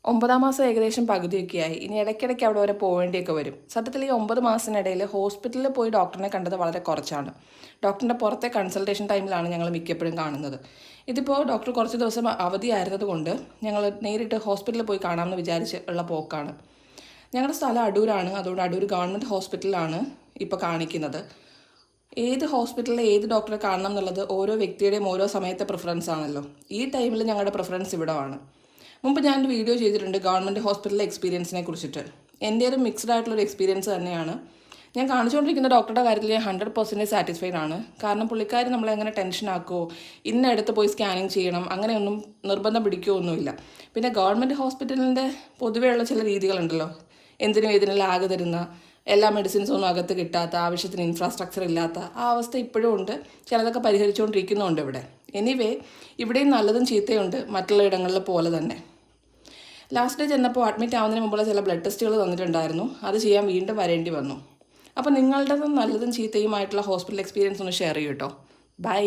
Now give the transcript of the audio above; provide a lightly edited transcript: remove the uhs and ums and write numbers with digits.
9ാം മാസം ഏകദേശം പകുതിയൊക്കെയായി. ഇനി ഇടയ്ക്കിടയ്ക്ക് അവിടെ വരെ പോവേണ്ടിയൊക്കെ വരും. സത്യത്തിൽ ഈ 9 മാസത്തിനിടയിൽ ഹോസ്പിറ്റലിൽ പോയി ഡോക്ടറിനെ കണ്ടത് വളരെ കുറച്ചാണ്. ഡോക്ടറിൻ്റെ പുറത്തെ കൺസൾട്ടേഷൻ ടൈമിലാണ് ഞങ്ങൾ മിക്കപ്പോഴും കാണുന്നത്. ഇതിപ്പോൾ ഡോക്ടർ കുറച്ച് ദിവസം അവധിയായിരുന്നത് കൊണ്ട് ഞങ്ങൾ നേരിട്ട് ഹോസ്പിറ്റലിൽ പോയി കാണാമെന്ന് വിചാരിച്ച് ഉള്ള പോക്കാണ്. ഞങ്ങളുടെ സ്ഥലം അടൂരാണ്. അതുകൊണ്ട് അടൂർ ഗവൺമെൻറ് ഹോസ്പിറ്റലിലാണ് ഇപ്പോൾ കാണിക്കുന്നത്. ഏത് ഹോസ്പിറ്റലിൽ ഏത് ഡോക്ടറെ കാണണം എന്നുള്ളത് ഓരോ വ്യക്തിയുടെയും ഓരോ സമയത്തെ പ്രിഫറൻസ് ആണല്ലോ. ഈ ടൈമിൽ ഞങ്ങളുടെ പ്രിഫറൻസ് ഇവിടെ ആണ്. മുമ്പ് ഞാനൊരു വീഡിയോ ചെയ്തിട്ടുണ്ട് ഗവൺമെൻറ് ഹോസ്പിറ്റലിലെ എക്സ്പീരിയൻസിനെ കുറിച്ചിട്ട്. എൻ്റെ ഒരു മിക്സ്ഡ് ആയിട്ടുള്ളൊരു എക്സ്പീരിയൻസ് തന്നെയാണ്. ഞാൻ കാണിച്ചുകൊണ്ടിരിക്കുന്ന ഡോക്ടറുടെ കാര്യത്തിൽ ഞാൻ 100% സാറ്റിസ്ഫൈഡ് ആണ്. കാരണം പുള്ളിക്കാർ നമ്മളെ അങ്ങനെ ടെൻഷൻ ആക്കുമോ, ഇന്നടുത്ത് പോയി സ്കാനിങ് ചെയ്യണം, അങ്ങനെയൊന്നും നിർബന്ധം പിടിക്കുകയൊന്നുമില്ല. പിന്നെ ഗവൺമെൻറ് ഹോസ്പിറ്റലിൻ്റെ പൊതുവെയുള്ള ചില രീതികളുണ്ടല്ലോ, എന്തിനും ഏതിനും ലാഗ് തരുന്ന, എല്ലാ മെഡിസിൻസൊന്നും അകത്ത് കിട്ടാത്ത, ആവശ്യത്തിന് ഇൻഫ്രാസ്ട്രക്ചർ ഇല്ലാത്ത ആ അവസ്ഥ ഇപ്പോഴും ഉണ്ട്. ചിലതൊക്കെ പരിഹരിച്ചുകൊണ്ടിരിക്കുന്നുണ്ട് ഇവിടെ. എനിവേ, ഇവിടെയും നല്ലതും ചീത്തയുണ്ട്, മറ്റുള്ള ഇടങ്ങളിലെ പോലെ തന്നെ. ലാസ്റ്റ് ഡേ ചെന്നപ്പോൾ അഡ്മിറ്റ് ആവുന്നതിന് മുമ്പുള്ള ചില ബ്ലഡ് ടെസ്റ്റുകൾ തന്നിട്ടുണ്ടായിരുന്നു. അത് ചെയ്യാൻ വീണ്ടും വരേണ്ടി വന്നു. അപ്പോൾ നിങ്ങളുടേതും നല്ലതും ചീത്തയുമായിട്ടുള്ള ഹോസ്പിറ്റൽ എക്സ്പീരിയൻസ് ഒന്ന് ഷെയർ ചെയ്യൂ കേട്ടോ. ബൈ.